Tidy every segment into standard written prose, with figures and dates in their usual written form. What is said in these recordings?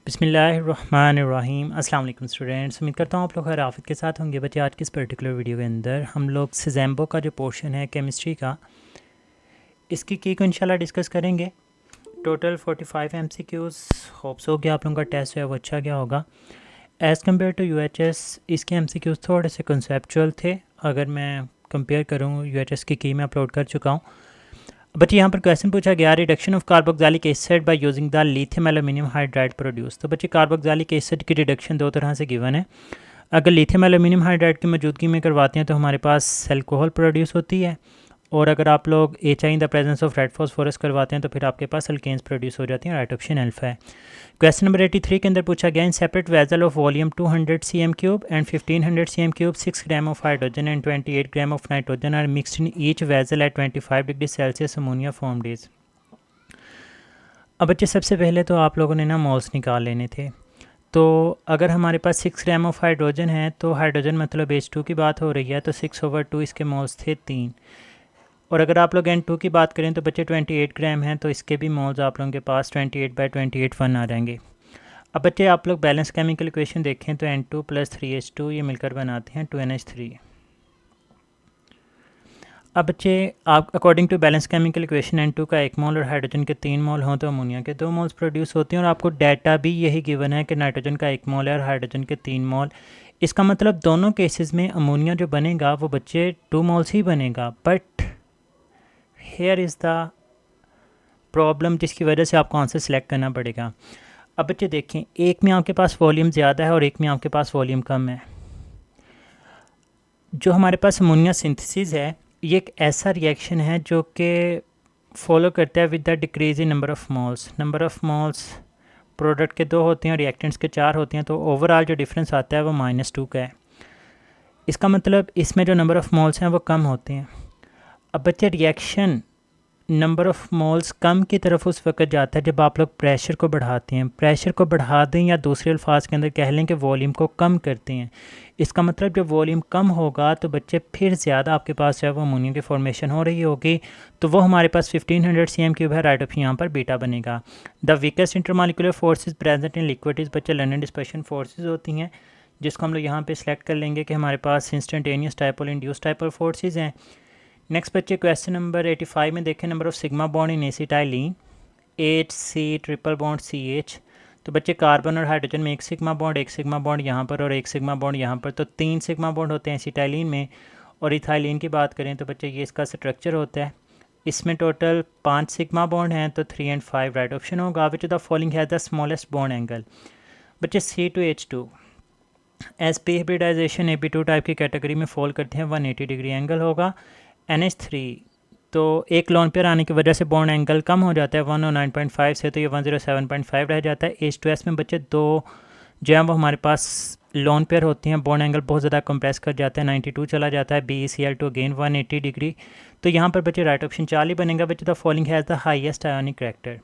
बिस्मिल्लाहिर्रहमानिर्रहीम। अस्सलाम वालेकुम स्टूडेंट्स, उम्मीद करता हूँ आप लोग हर आफियत के साथ होंगे। बच्चे आज की इस पर्टिकुलर वीडियो के अंदर हम लोग सिजेम्बो का जो पोर्शन है केमिस्ट्री का, इसकी की को इंशाल्लाह डिस्कस करेंगे। Total 45 MCQs। होप्स हो गया आप लोगों का टेस्ट जो है वो अच्छा गया होगा। एज़ कम्पेयर टू UHS इसके MCQs थोड़े से कंसेप्चुअल थे। अगर मैं कंपेयर करूँ UHS की मैं अपलोड कर चुका हूँ। बच्चे यहाँ पर क्वेश्चन पूछा गया, reduction of carboxylic acid by using the lithium aluminium hydride produce. तो बच्चे कार्बोक्सिलिक एसिड की रिडक्शन दो तरह से गिवन है। अगर लिथियम एल्यूमिनियम हाइड्राइड की मौजूदगी में करवाते हैं तो हमारे पास अल्कोहल प्रोड्यूस होती है, और अगर आप लोग HI in the presence of red phosphorus करवाते हैं तो फिर आपके पास अल्केन्स प्रोड्यूस हो जाती हैं। राइट ऑप्शन अल्फा है। क्वेश्चन नंबर 83 के अंदर पूछा गया, in separate vessel of volume 200 cm³ and 1500 cm³ 6 gram of hydrogen and 28 gram of nitrogen are mixed in each vessel at 25 degree Celsius ammonia formed is. अब बच्चे सबसे पहले तो आप लोगों ने ना मोल्स निकाल लेने थे। तो अगर हमारे पास 6 ग्राम ऑफ हाइड्रोजन है तो हाइड्रोजन मतलब H2 की बात हो रही है, तो 6/2 इसके मोल्स थे 3। और अगर आप लोग N2 की बात करें तो बच्चे 28 ग्राम हैं, तो इसके भी मोल्स आप लोगों के पास 28/28 1 आ जाएंगे। अब बच्चे आप लोग बैलेंस केमिकल इक्वेशन देखें तो N2 + 3H2 ये मिलकर बनाते हैं 2NH3। अब बच्चे आप according to balance chemical equation N2 का 1 मोल और हाइड्रोजन के 3 मोल हों तो अमोनिया के 2 मोल्स प्रोड्यूस होते हैं। और आपको डाटा भी यही गिवन है कि नाइट्रोजन का 1 मोल है और हाइड्रोजन के 3 मोल। इसका मतलब दोनों केसेस में अमोनिया जो बनेगा वो बच्चे 2 मोल्स ही बनेगा। But here is the problem जिसकी वजह से आपको आंसर सेलेक्ट करना पड़ेगा। अब बच्चे देखें, एक में आपके पास वॉल्यूम ज़्यादा है और एक में आपके पास वॉल्यूम कम है। जो हमारे पास अमोनिया सिंथेसिस है ये एक ऐसा रिएक्शन है जो कि फॉलो करता है with the decrease in number of moles. Number of moles product के 2 होते हैं और रिएक्टेंट्स के 4 होते हैं, तो ओवरऑल जो डिफरेंस आता है वो -2 का है। इसका मतलब इसमें जो नंबर ऑफ़ मोल्स हैं वो कम होते हैं। अब बच्चे रिएक्शन नंबर ऑफ़ मोल्स कम की तरफ उस वक्त जाता है जब आप लोग प्रेशर को बढ़ाते हैं। प्रेशर को बढ़ा दें या दूसरे अल्फाज के अंदर कह लें कि वॉल्यूम को कम करते हैं। इसका मतलब जब वॉल्यूम कम होगा तो बच्चे फिर ज़्यादा आपके पास जो है वो अमोनिया की फॉर्मेशन हो रही होगी, तो वो हमारे पास 1500 cm³ है। राइट ऑप्शन यहाँ पर बीटा बनेगा। The weakest intermolecular forces present in liquid is बच्चे लर्निंग डिस्पर्शन फोर्सेज होती हैं, जिसको हम लोग यहाँ पे सेलेक्ट कर लेंगे कि हमारे पास instantaneous dipole induced dipole forces हैं। नेक्स्ट बच्चे क्वेश्चन नंबर 85 में देखें, number of sigma bond in acetylene HC triple bond CH। तो बच्चे कार्बन और हाइड्रोजन में एक सिग्मा बॉन्ड यहाँ पर और एक सिग्मा बॉन्ड यहाँ पर, तो 3 सिग्मा बॉन्ड होते हैं एसिटाइलिन में। और इथाइलिन की बात करें तो बच्चे ये इसका स्ट्रक्चर होता है। इसमें टोटल 5 सिग्मा बॉन्ड हैं, तो 3 और 5 राइट ऑप्शन होगा। Which the following has the smallest bond angle. बच्चे C2H2 sp hybridization AB2 type की कैटेगरी में फॉल करते हैं, 180 डिग्री एंगल होगा। NH3 तो एक लोन पेयर आने की वजह से बॉन्ड एंगल कम हो जाता है 109.5 से, तो ये 107.5 रह जाता है। H2S में बच्चे 2 जो है वो हमारे पास लोन पेयर होती हैं, बॉन्ड एंगल बहुत ज़्यादा कंप्रेस कर जाता है, 92 चला जाता है। BeCl2 अगेन 180 डिग्री, तो यहाँ पर बच्चे राइट ऑप्शन 4 ही बनेगा। बच्चे the following has the highest ionic character.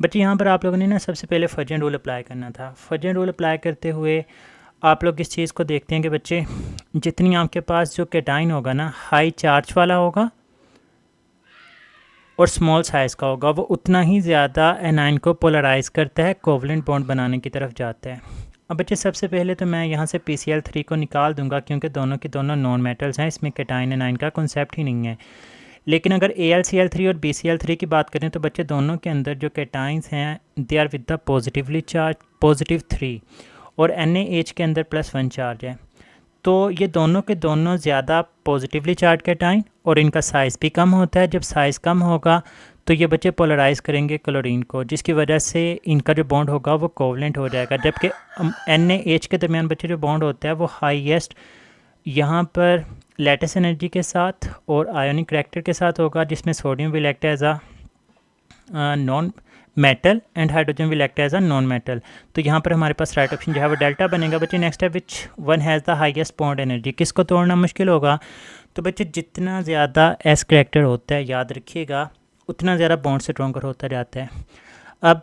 बच्चे यहाँ पर आप लोगों ने ना सबसे पहले फजन रूल अप्लाई करना था। फजन रूल अप्लाई करते हुए आप लोग इस चीज़ को देखते हैं कि बच्चे जितनी आपके पास जो कैटाइन होगा ना हाई चार्ज वाला होगा और स्मॉल साइज़ का होगा, वो उतना ही ज़्यादा एनाइन को पोलराइज करता है, कोवलेंट बॉन्ड बनाने की तरफ जाता है। अब बच्चे सबसे पहले तो मैं यहाँ से PCl3 को निकाल दूंगा क्योंकि दोनों की दोनों नॉन मेटल्स हैं, इसमें कैटाइन एनाइन का कॉन्सेप्ट ही नहीं है। लेकिन अगर AlCl3 और BCl3 की बात करें तो बच्चे दोनों के अंदर जो कैटाइंस हैं they are with the positively charge +3, और NaH के अंदर +1 चार्ज है। तो ये दोनों के दोनों ज़्यादा पॉजिटिवली चार्ज कैटाइन और इनका साइज़ भी कम होता है। जब साइज़ कम होगा तो ये बच्चे पोलराइज करेंगे क्लोरीन को, जिसकी वजह से इनका जो बॉन्ड होगा वो कोवलेंट हो जाएगा। जबकि NaH के दरमियान बच्चे जो बॉन्ड होता है वो हाईएस्ट यहाँ पर लैटिस एनर्जी के साथ और आयोनिक करैक्टर के साथ होगा, जिसमें sodium will act as a non metal and hydrogen will act as a non metal. तो यहाँ पर हमारे पास राइट ऑप्शन जो है वो डेल्टा बनेगा। बच्चे नेक्स्ट है, which one has the highest bond energy. किसको तोड़ना मुश्किल होगा? तो बच्चे जितना ज़्यादा S करैक्टर होता है, याद रखिएगा, उतना ज़्यादा बॉन्ड स्ट्रॉन्गर होता जाता है। अब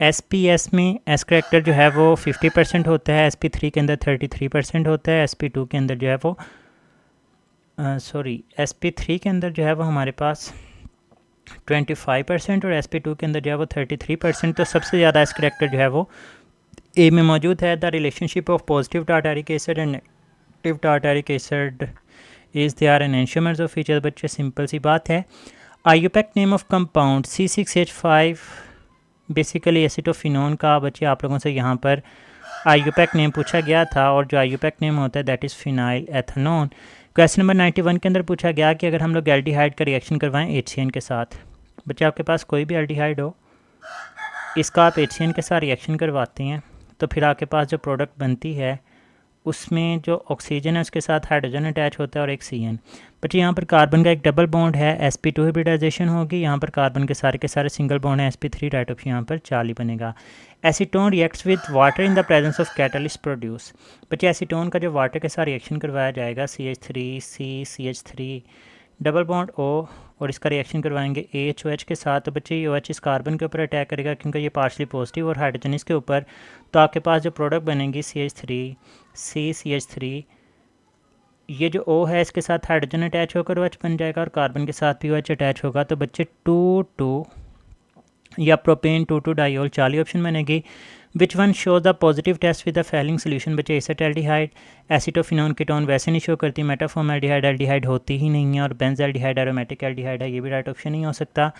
SPS में S करैक्टर जो है वो 50% होता है, SP3 के अंदर 33% होता है, SP2 के अंदर जो है वो SP3 के अंदर जो है वो हमारे पास 25% और SP2 के अंदर जो है वो 33%। तो सबसे ज़्यादा S करैक्टर जो है वो ए में मौजूद है the relationship of positive tartaric acid and negative tartaric acid is they are enantiomers of each other. बच्चे सिंपल सी बात है। IUPAC name of compound C6H5 basically acetophenone का बच्चे आप लोगों से यहाँ पर आईयूपैक नेम पूछा गया था और जो आईयूपैक नेम होता है that is phenyl ethanone. Question number 91 के अंदर पूछा गया कि अगर हम लोग एल्डिहाइड का रिएक्शन करवाएं HCN के साथ। बच्चे आपके पास कोई भी एल्डिहाइड हो, इसका आप HCN के साथ रिएक्शन करवाते हैं तो फिर आपके पास जो प्रोडक्ट बनती है उसमें जो ऑक्सीजन है उसके साथ हाइड्रोजन अटैच होता है और एक CN। बच्चे यहाँ पर कार्बन का एक डबल बॉन्ड है sp2 हाइब्रिडाइजेशन होगी। यहाँ पर कार्बन के सारे सिंगल बॉन्ड है sp3 राइट ऑप्शन यहाँ पर 4 ही बनेगा। Acetone reacts with water in the presence of catalyst produce. बच्चे एसीटोन का जो वाटर के साथ रिएक्शन करवाया जाएगा CH3 डबल बॉन्ड O और इसका रिएक्शन करवाएंगे AHOH के साथ। तो बच्चे ये OH इस कार्बन के ऊपर अटैक करेगा क्योंकि ये पार्शली पॉजिटिव और हाइड्रोजन इसके ऊपर। तो आपके पास जो प्रोडक्ट बनेगी CH3 ये जो O है इसके साथ हाइड्रोजन अटैच होकर OH बन जाएगा और कार्बन के साथ भी OH अटैच होगा। तो बच्चे 2 या प्रोपेन 2 डाइऑल 4 ऑप्शन बनेगी। Which one show the positive test with the Fehling solution. बच्चे एसिटाल्डिहाइड एसिटोफिनोन कीटोन वैसे नहीं शो करती, मेटाफॉर्मल्डिहाइड एल्डिहाइड होती ही नहीं है और बेंजल्डिहाइड एरोमेटिक एल्डिहाइड है, ये भी राइट ऑप्शन नहीं हो सकता।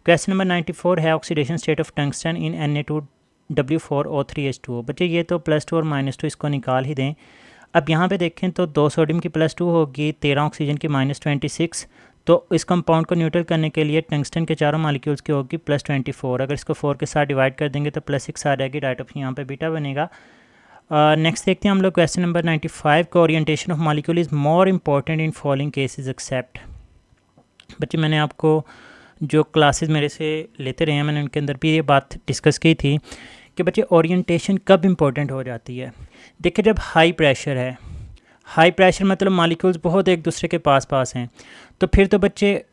क्वेश्चन नंबर 94 है oxidation state of tungsten in Na2W4O3H2O। बच्चे ये तो +2 और -2 इसको निकाल ही दें। अब यहाँ पे देखें तो 2 सोडियम की +2 होगी, 13 ऑक्सीजन की -26। तो इस कंपाउंड को न्यूट्रल करने के लिए टंगस्टन के चारों मालिक्यूल्स की होगी +24। अगर इसको 4 के साथ डिवाइड कर देंगे तो +6 आ जाएगी, राइट ऑप्शन यहाँ पे बीटा बनेगा। नेक्स्ट देखते हैं हम लोग क्वेश्चन नंबर 95 का orientation of molecule is more important in following cases except. बच्चे मैंने आपको जो क्लासेस मेरे से लेते रहे हैं मैंने उनके अंदर भी ये बात डिस्कस की थी कि बच्चे ओरिएंटेशन कब इम्पोर्टेंट हो जाती है। देखिए जब हाई प्रेशर है, हाई प्रेशर मतलब मालिक्यूल्स बहुत एक दूसरे के पास हैं, तो फिर तो बच्चे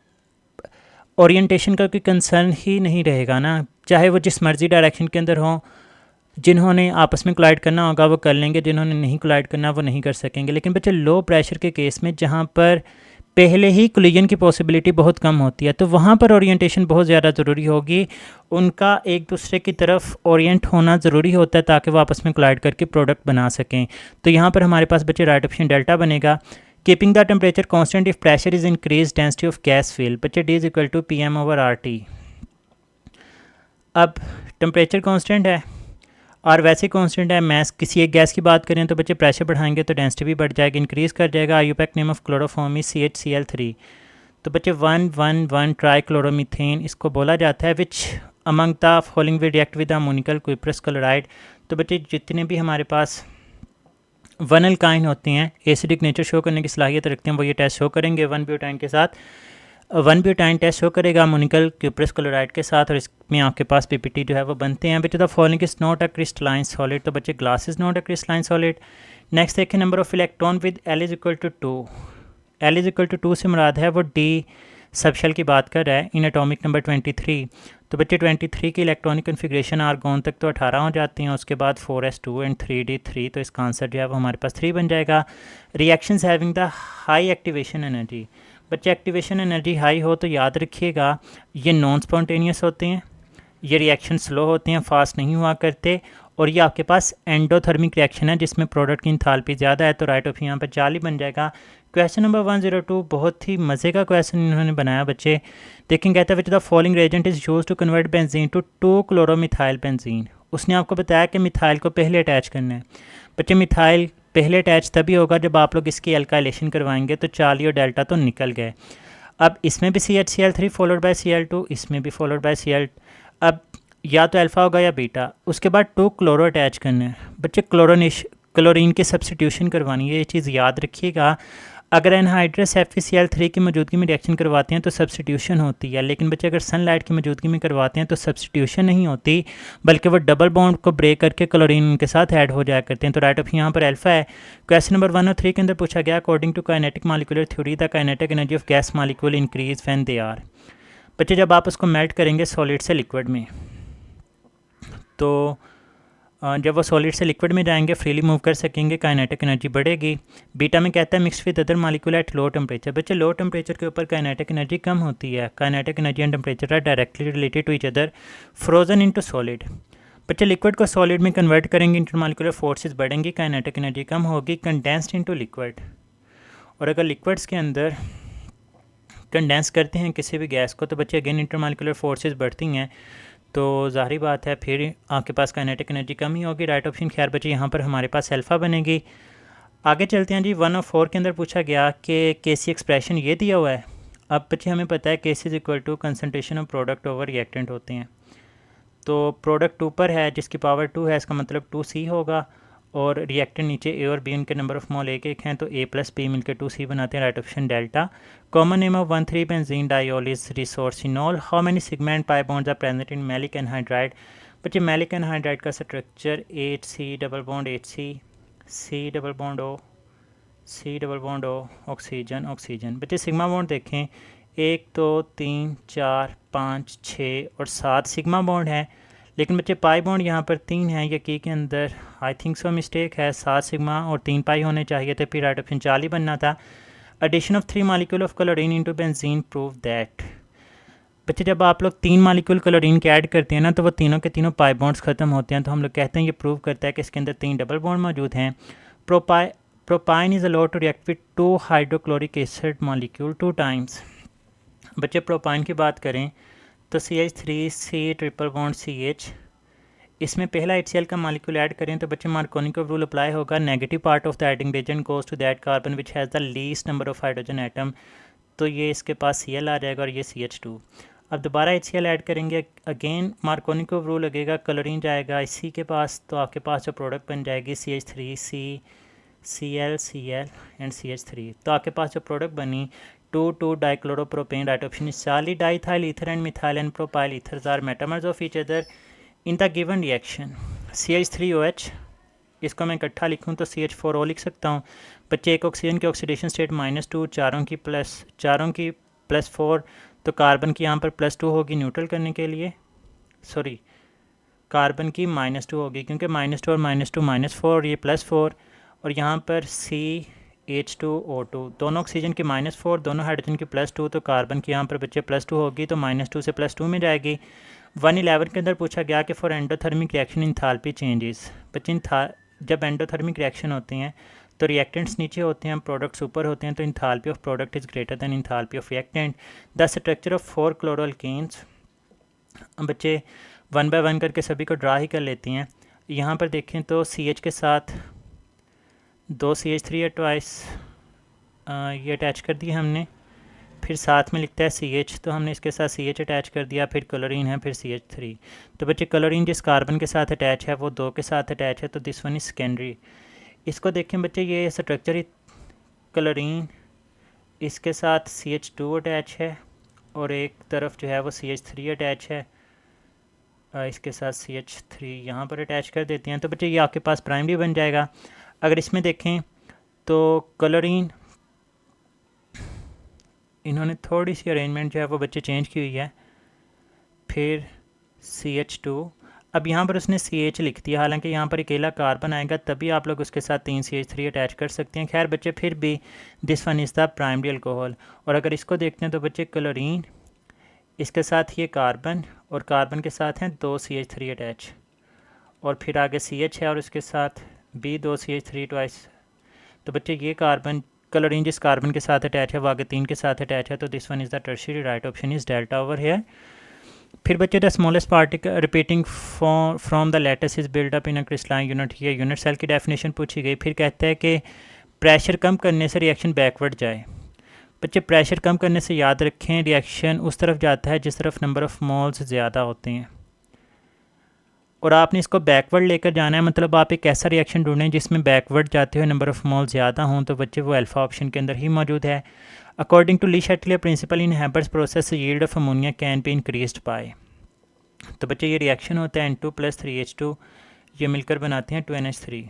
ओरिएंटेशन का कोई कंसर्न ही नहीं रहेगा ना, चाहे वो जिस मर्जी डायरेक्शन के अंदर हों। जिन्होंने आपस में कोलाइड करना होगा वो कर लेंगे, जिन्होंने नहीं कोलाइड करना वो नहीं कर सकेंगे। लेकिन बच्चे लो प्रेशर के केस में जहाँ पर पहले ही कोलिजन की पॉसिबिलिटी बहुत कम होती है, तो वहाँ पर ओरिएंटेशन बहुत ज़्यादा ज़रूरी होगी। उनका एक दूसरे की तरफ ओरिएंट होना ज़रूरी होता है ताकि वो आपस में कोलाइड करके प्रोडक्ट बना सकें। तो यहाँ पर हमारे पास बच्चे राइट ऑप्शन डेल्टा बनेगा। Keeping the temperature constant if pressure is increase density of gas fill. बच्चे D = PM/RT। अब टेम्परेचर कांस्टेंट है और वैसे कांस्टेंट है, मैस किसी एक गैस की बात करें तो बच्चे प्रेशर बढ़ाएंगे तो डेंसिटी भी बढ़ जाएगी, इंक्रीज़ कर जाएगा। IUPAC name of chloroform is CHCl3। तो बच्चे 1,1,1 ट्राईक्लोरोमीथेन इसको बोला जाता है। Which among the following will react with ammoniacal cuprous chloride. तो बच्चे जितने भी हमारे पास वन अल्काइन होते हैं एसिडिक नेचर शो करने की सलाहियत रखते हैं वो ये टेस्ट शो करेंगे। 1 के साथ 1 ब्यूटाइन टेस्ट शो करेगा अमोनिकल क्यूप्रस क्लोराइड के साथ और इसमें आपके पास PPT जो है वो बनते हैं। बच्चे the following is not a crystalline solid. तो बच्चे glass is not a crystalline solid. Next देखें number of electron with L = 2। L = 2 से मुराद है वो D सबशेल की बात कर रहा है इन एटॉमिक नंबर 23। तो बच्चे 23 की इलेक्ट्रॉनिक कन्फिग्रेशन आर्गोन तक तो 18 हो जाती हैं, उसके बाद 4s2 एंड 3d3। तो इसका आंसर जो है वो हमारे पास 3 बन जाएगा। Reactions having the high activation energy. बच्चे एक्टिवेशन एनर्जी हाई हो तो याद रखिएगा ये नॉन स्पॉन्टेनियस होते हैं, ये रिएक्शन स्लो होते हैं, फास्ट नहीं हुआ करते और ये आपके पास एंडोथर्मिक रिएक्शन है जिसमें प्रोडक्ट की इंथाल्पी ज़्यादा है। तो राइट ऑप्शन यहाँ पर 40 बन जाएगा। क्वेश्चन नंबर 102 बहुत ही मज़े का क्वेश्चन इन्होंने बनाया बच्चे। देखें कहता है which the following reagent is use to convert benzene to two chloromethyl benzene. उसने आपको बताया कि मिथाइल को पहले अटैच करना है। बच्चे मिथाइल पहले अटैच तभी होगा जब आप लोग इसकी एल्काइलेशन करवाएंगे। तो 40 और डेल्टा तो निकल गए। अब इसमें भी CHCl3 फॉलोड बाय Cl2, इसमें भी फॉलोड बाय Cl। अब या तो अल्फ़ा होगा या बीटा। उसके बाद 2 क्लोरो अटैच करना है। बच्चे क्लोरीन की सब्सटीट्यूशन करवानी है, ये चीज़ याद रखिएगा। अगर एनहाइड्रस FeCl3 की मौजूदगी में रिएक्शन करवाते हैं तो सब्सटीट्यूशन होती है, लेकिन बच्चे अगर सनलाइट की मौजूदगी में करवाते हैं तो सब्सटीट्यूशन नहीं होती बल्कि वो डबल बॉन्ड को ब्रेक करके क्लोरीन के साथ ऐड हो जाया करते हैं। तो राइट ऑप्शन यहाँ पर अल्फा है। क्वेश्चन नंबर 103 के अंदर पूछा गया according to kinetic molecular theory the kinetic energy of gas molecule increase when they are. बच्चे जब आप उसको मेल्ट करेंगे सॉलिड से लिक्विड में, तो जब वो सॉलिड से लिक्विड में जाएंगे फ्रीली मूव कर सकेंगे, काइनेटिक एनर्जी बढ़ेगी। बीटा में कहता है mix with other molecule at low temperature. बच्चे लो टेम्परेचर के ऊपर काइनेटिक एनर्जी कम होती है। Kinetic energy and temperature are directly related to each other. Frozen into solid. बच्चे लिक्विड को सॉलिड में कन्वर्ट करेंगे, इंटरमॉलिक्यूलर फोर्सेस बढ़ेंगी, काइनेटिक एनर्जी कम होगी, कंडेंस्ड इनटू लिक्विड। और अगर लिक्विड्स के अंदर कंडेंस करते हैं किसी भी गैस को तो बच्चे अगेन इंटरमॉलिक्यूलर फोर्सेस बढ़ती हैं, तो ज़ाहिर बात है फिर आपके पास काइनेटिक एनर्जी कम ही होगी। राइट ऑप्शन खैर बच्चे यहाँ पर हमारे पास अल्फ़ा बनेगी। आगे चलते हैं जी। 1 और 4 के अंदर पूछा गया कि केसी एक्सप्रेशन ये दिया हुआ है। अब बच्चे हमें पता है K C is equal to concentration of product over reactant होते हैं, तो प्रोडक्ट ऊपर है जिसकी पावर 2 है, इसका मतलब 2C होगा, और रिएक्टेंट नीचे ए और बी उनके नंबर ऑफ मोल एक हैं, तो ए प्लस बी मिलकर 2C बनाते हैं। Right option delta. Common name of 1,3 benzene diol is resorcinol. How many sigma and pi bonds are present in maleic anhydride. बच्चे मैलिक एनहाइड्राइड का structure HC double bond HC, C double bond O, C double bond O, oxygen oxygen. बच्चे sigma bond देखें, 1 2 3 4 5 6 और 7 sigma bond है, लेकिन बच्चे pi bond यहाँ पर 3 हैं। ये की के अंदर आई थिंक सो मिस्टेक है, 7 सिग्मा और 3 पाई होने चाहिए थे, फिर राइट ऑप्शन 4 ही बनना था। Addition of 3 molecule of chlorine into benzene prove that. बच्चे जब आप लोग 3 मॉलिक्यूल क्लोरीन के ऐड करते हैं ना, तो वो तीनों के तीनों पाई बॉन्ड्स ख़त्म होते हैं, तो हम लोग कहते हैं ये प्रूव करता है कि इसके अंदर 3 डबल बॉन्ड मौजूद हैं। Propyne is allowed to react with 2 hydrochloric acid molecule 2 times. बच्चे प्रोपाइन की बात करें तो CH3C ट्रिपल बॉन्ड CH, इसमें पहला HCl का मॉलिक्यूल ऐड करें तो बच्चे मार्कोनिकोव रूल अप्लाई होगा। Negative part of the adding agent goes to that carbon which has the least number of hydrogen atom, तो ये इसके पास Cl आ जाएगा और ये CH2। अब दोबारा HCl ऐड करेंगे, अगेन मार्कोनिकोव रूल लगेगा, क्लोरीन जाएगा इसी के पास, तो आपके पास जो प्रोडक्ट बन जाएगी CH3C Cl Cl and CH3, तो आपके पास जो प्रोडक्ट बनी 2,2 dichloropropane. Right option is Charlie. Diethyl ether and methyl and propyl ethers are metamers of each other in the given reaction. CH3OH, इसको मैं इकट्ठा लिखूँ तो CH4O लिख सकता हूँ। बच्चे एक ऑक्सीजन की ऑक्सीडेशन स्टेट -2, चारों की +4, तो कार्बन की यहाँ पर +2 होगी न्यूट्रल करने के लिए, सॉरी कार्बन की -2 होगी क्योंकि -2 और -2 -4, ये +4, और यहाँ पर CH2O2, दोनों ऑक्सीजन की -4, दोनों हाइड्रोजन की +2, तो कार्बन की यहाँ पर बच्चे +2 होगी, तो -2 से +2 में जाएगी। 111 के अंदर पूछा गया कि for endothermic reaction enthalpy changes. बच्चे जब एंडोथर्मिक रिएक्शन होते हैं तो रिएक्टेंट्स नीचे होते हैं, प्रोडक्ट्स ऊपर होते हैं, तो enthalpy of product is greater than enthalpy of reactant. The structure of 4 क्लोरोअल्केन्स। बच्चे 1 बाय 1 करके सभी को ड्रा ही कर लेते हैं। यहाँ पर देखें तो CH के साथ 2 CH3 है ट्वाइस, ये अटैच कर दिया हमने, फिर साथ में लिखता है CH, तो हमने इसके साथ CH अटैच कर दिया, फिर क्लोरीन है, फिर CH3। तो बच्चे क्लोरीन जिस कार्बन के साथ अटैच है वो 2 के साथ अटैच है, तो दिस वन इज सेकेंडरी। इसको देखें बच्चे, ये स्ट्रक्चर ही क्लोरीन, इसके साथ CH2 अटैच है और एक तरफ जो है वो CH3 अटैच है, इसके साथ CH3 यहाँ पर अटैच कर देते हैं, तो बच्चे ये आपके पास प्राइमरी बन जाएगा। अगर इसमें देखें तो क्लोरीन इन्होंने थोड़ी सी अरेंजमेंट जो है वो बच्चे चेंज की हुई है, फिर CH2, अब यहाँ पर उसने CH लिख दिया, हालांकि यहाँ पर अकेला कार्बन आएगा तभी आप लोग उसके साथ 3 CH3 अटैच कर सकते हैं। खैर बच्चे फिर भी this one is the primary alcohol. और अगर इसको देखते हैं तो बच्चे क्लोरीन, इसके साथ ये कार्बन, और कार्बन के साथ हैं 2 CH3 अटैच, और फिर आगे CH है और उसके साथ भी 2 CH3 ट्वाइस, तो बच्चे ये कार्बन, क्लोरीन जिस कार्बन के साथ अटैच है वो आगे 3 के साथ अटैच है, तो this one is the tertiary. Right option is delta over here. फिर बच्चे the smallest particle repeating from the lattice is build up in a crystalline unit, ये यूनिट सेल की डेफिनेशन पूछी गई। फिर कहता है कि प्रेशर कम करने से रिएक्शन बैकवर्ड जाए। बच्चे प्रेशर कम करने से याद रखें रिएक्शन उस तरफ जाता है जिस तरफ नंबर ऑफ़ मोल्स ज़्यादा होते हैं, और आपने इसको बैकवर्ड लेकर जाना है, मतलब आप एक ऐसा रिएक्शन ढूंढें जिसमें बैकवर्ड जाते हुए नंबर ऑफ़ मोल ज़्यादा हों, तो बच्चे वो अल्फ़ा ऑप्शन के अंदर ही मौजूद है। According to Le Chatelier principle in Haber's process yield of ammonia can be increased by, तो बच्चे ये रिएक्शन होता है N2 + 3H2, ये मिलकर बनाते हैं 2NH3,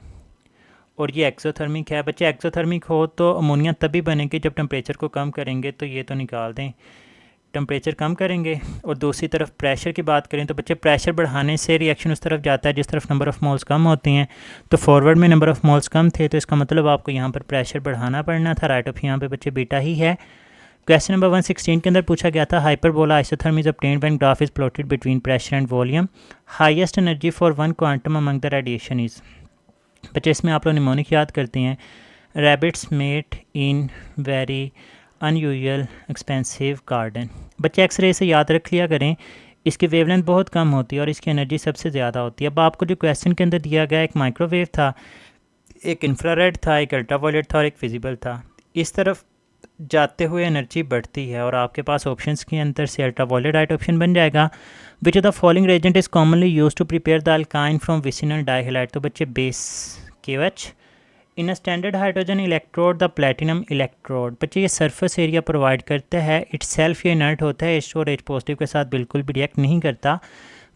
और ये एक्सोथर्मिक है। बच्चे एक्सोथर्मिक हो तो अमोनिया तभी बनेगी जब टेम्परेचर को कम करेंगे, तो ये तो निकाल दें, टेम्परेचर कम करेंगे। और दूसरी तरफ प्रेशर की बात करें तो बच्चे प्रेशर बढ़ाने से रिएक्शन उस तरफ जाता है जिस तरफ नंबर ऑफ़ मोल्स कम होते हैं, तो फॉरवर्ड में नंबर ऑफ़ मोल्स कम थे, तो इसका मतलब आपको यहाँ पर प्रेशर बढ़ाना पड़ना था। राइट ऑफ यहाँ पे बच्चे बीटा ही है, क्वेश्चन नंबर 116 के अंदर पूछा गया था hyperbola isotherm is obtained when graph is plotted between pressure and volume, highest energy for one quantum among the radiation is. बच्चे इसमें आप लोग निमोनिक याद करते हैं, rabbits mate in very unusual expensive garden. बच्चे एक्सरे से याद रख लिया करें, इसकी वेवलेंथ बहुत कम होती है और इसकी एनर्जी सबसे ज़्यादा होती है। अब आपको जो क्वेश्चन के अंदर दिया गया, एक माइक्रोवेव था, एक इंफ्रारेड था, एक अल्ट्रावायलेट था और एक विजिबल था। इस तरफ जाते हुए एनर्जी बढ़ती है और आपके पास ऑप्शंस के अंदर से अल्ट्रावायलेट राइट ऑप्शन बन जाएगा। Which of the following reagent is commonly use to prepare the alkyne from vicinal dihalide. तो बच्चे base KOH। In a standard hydrogen electrode the platinum electrode. बच्चे ये सरफेस एरिया प्रोवाइड करता है, it's self ये inert होता है, H2 और H पॉजिटिव के साथ बिल्कुल भी रिएक्ट नहीं करता।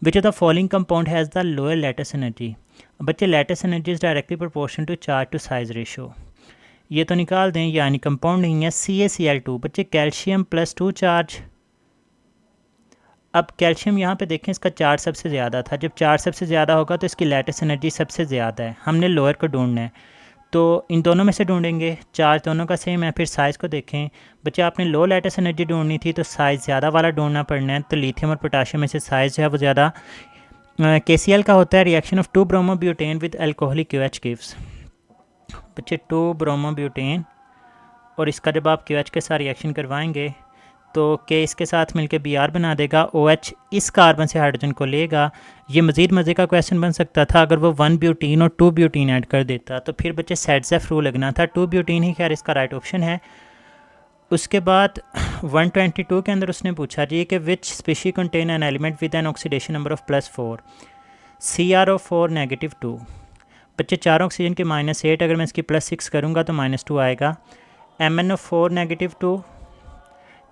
Which of the following compound has the lower lattice energy. बच्चे lattice energy is directly proportion to charge to size ratio, ये तो निकाल दें, यानी कंपाउंड नहीं है। CaCl2। बच्चे कैल्शियम +2 चार्ज। अब कैल्शियम यहाँ पे देखें, इसका चार्ज सबसे ज़्यादा था, जब चार्ज सबसे ज़्यादा होगा तो इसकी लैटिस एनर्जी सबसे ज़्यादा है, हमने लोअर को ढूंढना है, तो इन दोनों में से ढूंढेंगे, चार्ज दोनों का सेम है। फिर साइज़ को देखें, बच्चे आपने लो लैटिस एनर्जी ढूंढनी थी तो साइज़ ज़्यादा वाला ढूंढना पड़ना है, तो लिथियम और पोटाशियम में से साइज़ जो है वो ज़्यादा KCl का होता है। Reaction of 2 bromobutane with alcoholic QH gives. बच्चे 2 ब्रोमोब्यूटेन और इसका जब आप QH के साथ रिएक्शन करवाएंगे तो K इसके साथ मिलके Br बना देगा, OH इस कार्बन से हाइड्रोजन को लेगा। ये मज़ीद मज़े का क्वेश्चन बन सकता था अगर वो 1 ब्यूटीन और 2 ब्यूटीन ऐड कर देता, तो फिर बच्चे सेट्ज़ेफ रूल लगना था। 2 ब्यूटीन ही खैर इसका राइट ऑप्शन है। उसके बाद 122 के अंदर उसने पूछा जी कि which species contain an element with an oxidation number of +4, CrO4 -2। बच्चे 4 ऑक्सीजन के -8, अगर मैं इसकी +6 करूँगा तो -2 आएगा। MnO4 -2,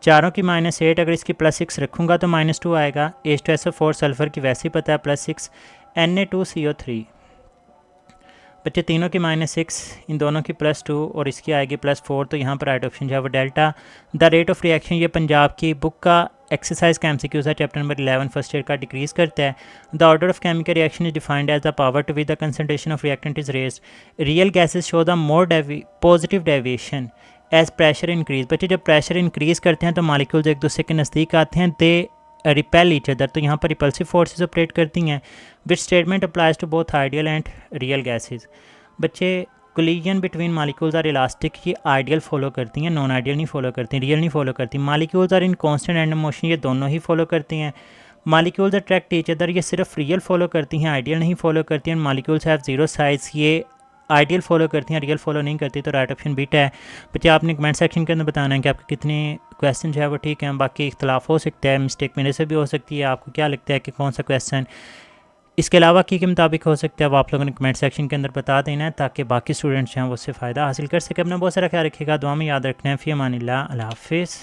चारों की -8, अगर इसकी +6 रखूँगा तो -2 आएगा। H2SO4 सल्फ़र की वैसे ही पता है +6। Na2CO3। बच्चे तीनों की -6, इन दोनों की +2 और इसकी आएगी +4, तो यहाँ पर राइट ऑप्शन जो है वो delta. The rate of reaction, ये पंजाब की बुक का एक्सरसाइज का MCQ है, चैप्टर नंबर 11 फर्स्ट ईयर का, डिक्रीज़ करता है। The order of chemical reaction is defined as the power to with the concentration of reactant is raised. Real gases show the more positive deviation as pressure increase. बच्चे जब pressure increase करते हैं तो molecules एक दूसरे के नज़दीक आते हैं, दे रिपेल ईच अदर, तो यहाँ पर रिपल्सिव फोर्सेस ऑपरेट करती हैं। Which statement applies to both ideal and real gases. बच्चे collision between molecules are elastic, ये आइडियल फॉलो करती हैं, नॉन आइडियल नहीं फॉलो करती, रियल नहीं फॉलो करती। Molecules are in constant random motion, ये दोनों ही फॉलो करती हैं। मालिक्यूल्स अट्रैक्ट ईच अदर, ये सिर्फ रियल फॉलो करती हैं, आइडियल नहीं फॉलो करती हैं। मालिक्यूल्स हैव जीरो साइज, ये आइडियल फॉलो करती हैं, रियल फॉलो नहीं करती, तो राइट ऑप्शन बीटा है। बच्चे आपने कमेंट सेक्शन के अंदर बताना है कि आपके कितने क्वेश्चन जो है वो ठीक हैं। बाकी इख्तलाफ हो सकता है, मिस्टेक मेरे से भी हो सकती है, आपको क्या लगता है कि कौन सा क्वेश्चन इसके अलावा की के मुताबिक हो सकता है, वो आप लोगों ने कमेंट सेक्शन के अंदर बता देना है ताकि बाकी स्टूडेंट्स जो हैं वो उससे फ़ायदा हासिल कर सके। अपना बहुत सारा ख्याल रखिएगा, दुआ में याद रखना है। फ़ी अमानिल्लाह, अल्लाह हाफ़िज़।